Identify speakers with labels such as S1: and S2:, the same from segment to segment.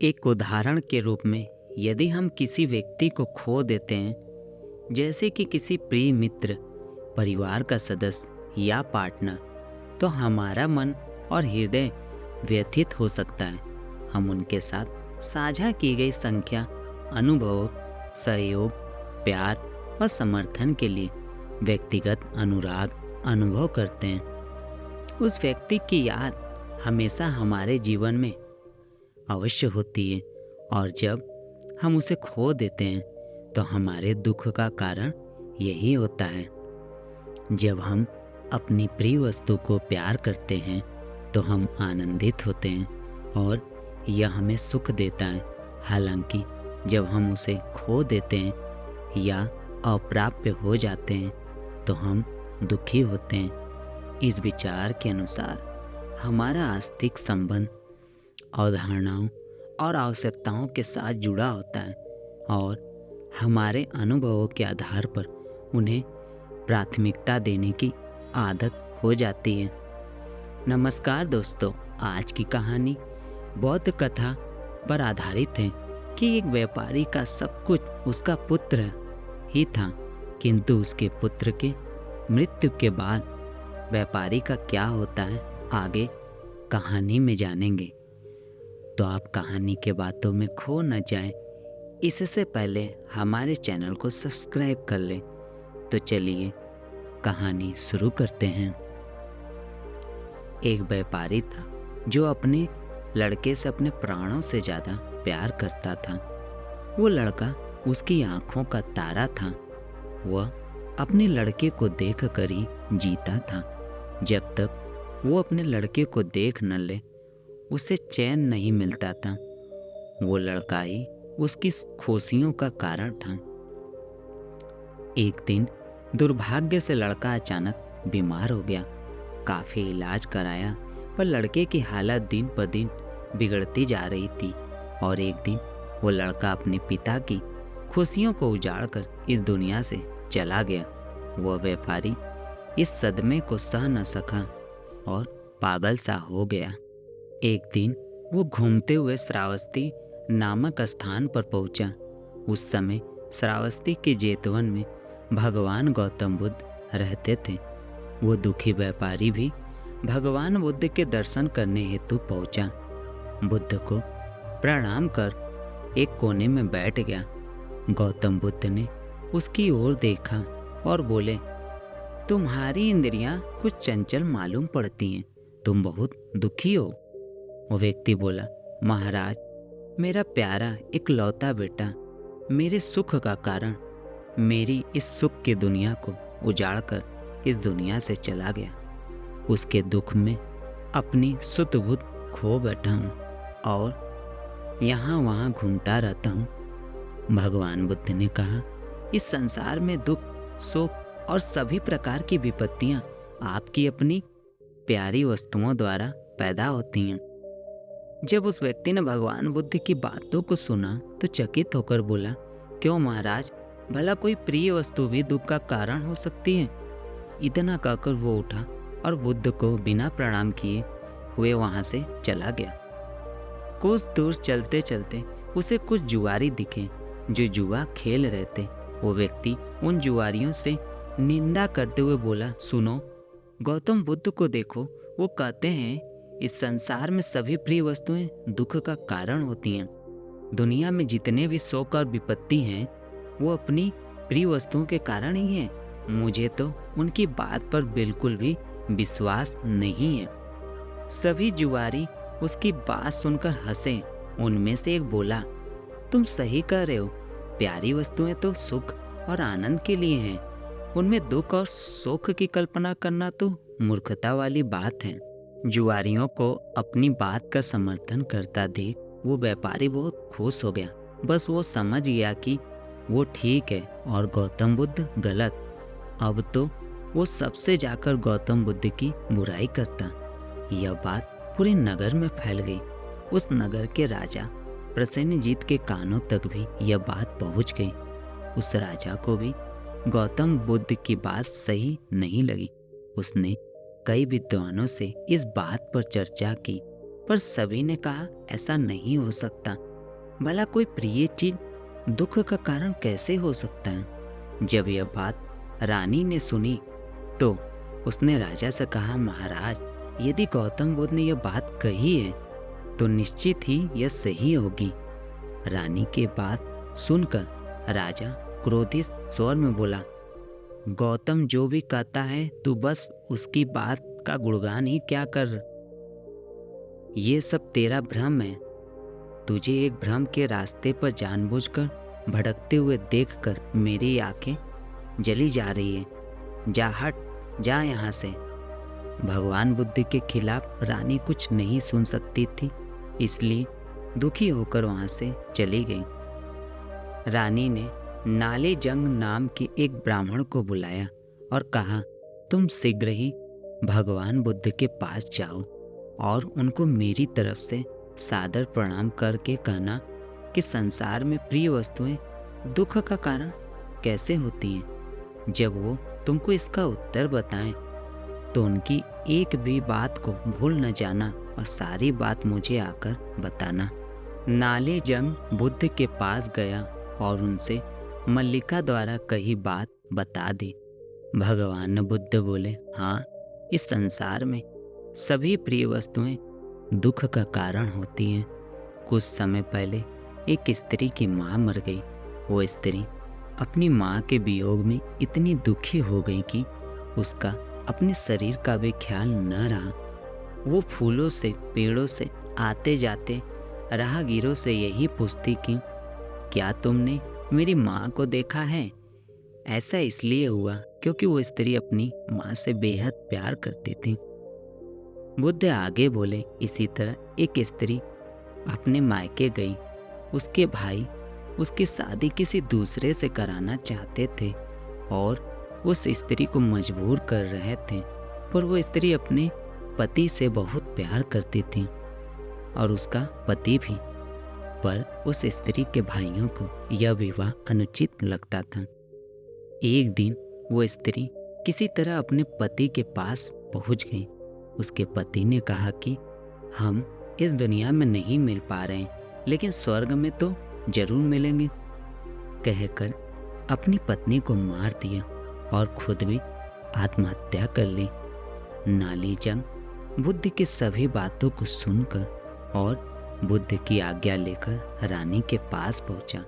S1: एक उदाहरण के रूप में यदि हम किसी व्यक्ति को खो देते हैं, जैसे कि किसी प्रिय मित्र, परिवार का सदस्य या पार्टनर, तो हमारा मन और हृदय व्यथित हो सकता है। हम उनके साथ साझा की गई संख्या, अनुभव, सहयोग, प्यार और समर्थन के लिए व्यक्तिगत अनुराग अनुभव करते हैं। उस व्यक्ति की याद हमेशा हमारे जीवन में अवश्य होती है, और जब हम उसे खो देते हैं तो हमारे दुख का कारण यही होता है। जब हम अपनी प्रिय वस्तु को प्यार करते हैं तो हम आनंदित होते हैं और यह हमें सुख देता है। हालांकि जब हम उसे खो देते हैं या अप्राप्य हो जाते हैं तो हम दुखी होते हैं। इस विचार के अनुसार हमारा आस्तिक संबंध अवधारणाओं और आवश्यकताओं के साथ जुड़ा होता है और हमारे अनुभवों के आधार पर उन्हें प्राथमिकता देने की आदत हो जाती है। नमस्कार दोस्तों, आज की कहानी बौद्ध कथा पर आधारित है कि एक व्यापारी का सब कुछ उसका पुत्र ही था, किंतु उसके पुत्र के मृत्यु के बाद व्यापारी का क्या होता है, आगे कहानी में जानेंगे। तो आप कहानी के बातों में खो न जाएं, इससे पहले हमारे चैनल को सब्सक्राइब कर लें। तो चलिए कहानी शुरू करते हैं। एक व्यापारी था जो अपने लड़के से अपने प्राणों से ज़्यादा प्यार करता था। वो लड़का उसकी आंखों का तारा था। वह अपने लड़के को देख कर ही जीता था। जब तक वो अपने लड़के को देख न ले उसे चैन नहीं मिलता था। वो लड़का ही उसकी खुशियों का कारण था। एक दिन दुर्भाग्य से लड़का अचानक बीमार हो गया। काफी इलाज कराया पर लड़के की हालत दिन पर दिन बिगड़ती जा रही थी और एक दिन वो लड़का अपने पिता की खुशियों को उजाड़कर इस दुनिया से चला गया। वह व्यापारी इस सदमे को सह न सका और पागल सा हो गया। एक दिन वो घूमते हुए श्रावस्ती नामक स्थान पर पहुंचा। उस समय श्रावस्ती के जेतवन में भगवान गौतम बुद्ध रहते थे। वो दुखी व्यापारी भी भगवान बुद्ध के दर्शन करने हेतु पहुंचा। बुद्ध को प्रणाम कर एक कोने में बैठ गया। गौतम बुद्ध ने उसकी ओर देखा और बोले, तुम्हारी इंद्रियां कुछ चंचल मालूम पड़ती हैं, तुम बहुत दुखी हो। वो व्यक्ति बोला, महाराज, मेरा प्यारा इकलौता बेटा मेरे सुख का कारण मेरी इस सुख की दुनिया को उजाड़कर इस दुनिया से चला गया। उसके दुख में अपनी सुध बुध खो बैठा हूँ और यहाँ वहाँ घूमता रहता हूँ। भगवान बुद्ध ने कहा, इस संसार में दुख, शोक और सभी प्रकार की विपत्तियाँ आपकी अपनी प्यारी वस्तुओं द्वारा पैदा होती हैं। जब उस व्यक्ति ने भगवान बुद्ध की बातों को सुना तो चकित होकर बोला, क्यों महाराज, भला कोई प्रिय वस्तु भी दुख का कारण हो सकती है? इतना कहकर वो उठा और बुद्ध को बिना प्रणाम किए हुए वहां से चला गया। कुछ दूर चलते चलते उसे कुछ जुआरी दिखे जो जुआ खेल रहे थे। वो व्यक्ति उन जुआरियों से निंदा करते हुए बोला, सुनो, गौतम बुद्ध को देखो, वो कहते हैं इस संसार में सभी प्रिय वस्तुएं दुख का कारण होती हैं। दुनिया में जितने भी शोक और विपत्ति हैं वो अपनी प्रिय वस्तुओं के कारण ही हैं। मुझे तो उनकी बात पर बिल्कुल भी विश्वास नहीं है। सभी जुआरी उसकी बात सुनकर हंसे। उनमें से एक बोला, तुम सही कह रहे हो, प्यारी वस्तुएं तो सुख और आनंद के लिए हैं। उनमें दुख और शोक की कल्पना करना तो मूर्खता वाली बात है। जुआरियों को अपनी बात का समर्थन करता देख वो व्यापारी बहुत खुश हो गया। बस वो समझ गया कि वो ठीक है और गौतम बुद्ध गलत। अब तो वो सबसे जाकर गौतम बुद्ध की बुराई करता। यह बात पूरे नगर में फैल गई। उस नगर के राजा प्रसेनजीत के कानों तक भी यह बात पहुंच गई। उस राजा को भी गौतम बुद्ध की बात सही नहीं लगी। उसने कई विद्वानों से इस बात पर चर्चा की, पर सभी ने कहा ऐसा नहीं हो सकता। भला कोई प्रिय चीज दुख का कारण कैसे हो सकता है। जब यह बात रानी ने सुनी तो उसने राजा से कहा, महाराज, यदि गौतम बुद्ध ने यह बात कही है तो निश्चित ही यह सही होगी। रानी की बात सुनकर राजा क्रोधित स्वर में बोला, गौतम जो भी कहता है तू बस उसकी बात का गुणगान ही क्या कर, ये सब तेरा भ्रम है। तुझे एक भ्रम के रास्ते पर जानबूझकर भटकते हुए देखकर मेरी आंखें जली जा रही है। जा, हट जा यहाँ से। भगवान बुद्ध के खिलाफ रानी कुछ नहीं सुन सकती थी, इसलिए दुखी होकर वहां से चली गई। रानी ने नाली जंग नाम के एक ब्राह्मण को बुलाया और कहा, तुम शीघ्र ही भगवान बुद्ध के पास जाओ और उनको मेरी तरफ से सादर प्रणाम करके कहना कि संसार में प्रिय वस्तुएं दुख का कारण कैसे होती हैं। जब वो तुमको इसका उत्तर बताएं तो उनकी एक भी बात को भूल न जाना और सारी बात मुझे आकर बताना। नाली जंग बुद्ध के पास गया और उनसे मल्लिका द्वारा कही बात बता दी। भगवान बुद्ध बोले, हाँ, इस संसार में सभी प्रिय वस्तुएं दुख का कारण होती हैं। कुछ समय पहले एक स्त्री की माँ मर गई। वो स्त्री अपनी माँ के वियोग में इतनी दुखी हो गई कि उसका अपने शरीर का भी ख्याल न रहा। वो फूलों से, पेड़ों से आते जाते राहगीरों से यही पूछती कि क्या तुमने मेरी माँ को देखा है। ऐसा इसलिए हुआ क्योंकि वो स्त्री अपनी माँ से बेहद प्यार करती थी। बुद्ध आगे बोले, इसी तरह एक स्त्री अपने मायके गई। उसके भाई उसकी शादी किसी दूसरे से कराना चाहते थे और उस स्त्री को मजबूर कर रहे थे, पर वो स्त्री अपने पति से बहुत प्यार करती थी और उसका पति भी, पर उस स्त्री के भाइयों को यह विवाह अनुचित लगता था। एक दिन वो स्त्री किसी तरह अपने पति के पास पहुंच गई। उसके पति ने कहा कि हम इस दुनिया में नहीं मिल पा रहे हैं, लेकिन स्वर्ग में तो जरूर मिलेंगे। कहकर अपनी पत्नी को मार दिया और खुद भी आत्महत्या कर ली। नाली जंग बुद्ध की सभी बातों को सुनकर और बुद्ध की आज्ञा लेकर रानी के पास पहुंचा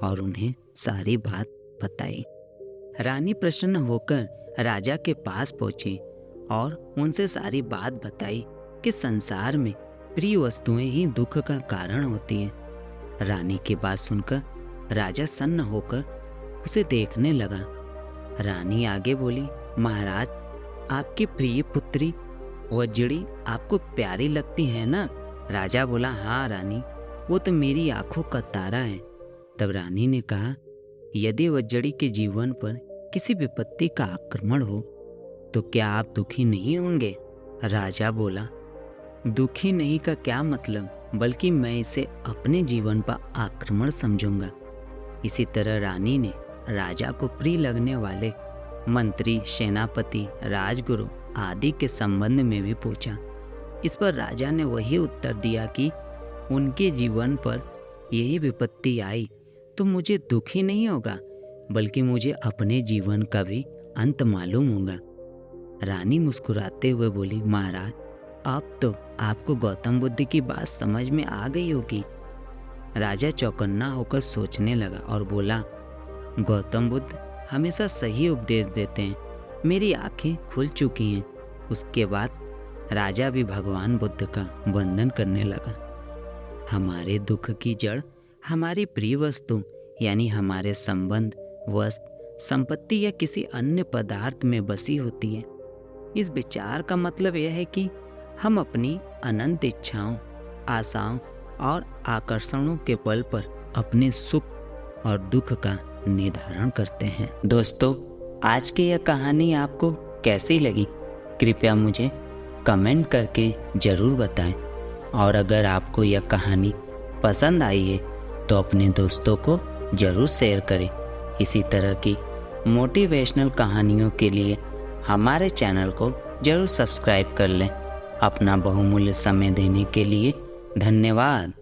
S1: और उन्हें सारी बात बताई। रानी प्रसन्न होकर राजा के पास पहुंची और उनसे सारी बात बताई कि संसार में प्रिय वस्तुएं ही दुख का कारण होती हैं। रानी की बात सुनकर राजा सन्न होकर उसे देखने लगा। रानी आगे बोली, महाराज, आपकी प्रिय पुत्री वज्जड़ी आपको प्यारी लगती है ना। राजा बोला, हाँ रानी, वो तो मेरी आंखों का तारा है। तब रानी ने कहा, यदि वज्जड़ी के जीवन पर किसी विपत्ति का आक्रमण हो तो क्या आप दुखी नहीं होंगे। राजा बोला, दुखी नहीं का क्या मतलब, बल्कि मैं इसे अपने जीवन पर आक्रमण समझूंगा। इसी तरह रानी ने राजा को प्रिय लगने वाले मंत्री, सेनापति, राजगुरु आदि के संबंध में भी पूछा। इस पर राजा ने वही उत्तर दिया कि उनके जीवन पर यही विपत्ति आई तो मुझे दुखी नहीं होगा, बल्कि मुझे अपने जीवन का भी अंत मालूम होगा। रानी मुस्कुराते हुए बोली, महाराज, अब तो आपको गौतम बुद्ध की बात समझ में आ गई होगी। राजा चौकन्ना होकर सोचने लगा और बोला, गौतम बुद्ध हमेशा सही उपदेश देते हैं। मेरी आंखें खुल चुकी हैं। उसके बाद राजा भी भगवान बुद्ध का वंदन करने लगा। हमारे दुख की जड़ हमारी प्रिय वस्तु यानी हमारे संबंध, वस्त्र, संपत्ति या किसी अन्य पदार्थ में बसी होती है। इस विचार का मतलब यह है कि हम अपनी अनंत इच्छाओं, आशाओं और आकर्षणों के बल पर अपने सुख और दुख का निर्धारण करते हैं। दोस्तों, आज की यह कहानी आपको कैसी लगी, कृपया मुझे कमेंट करके ज़रूर बताएं। और अगर आपको यह कहानी पसंद आई है तो अपने दोस्तों को ज़रूर शेयर करें। इसी तरह की मोटिवेशनल कहानियों के लिए हमारे चैनल को ज़रूर सब्सक्राइब कर लें। अपना बहुमूल्य समय देने के लिए धन्यवाद।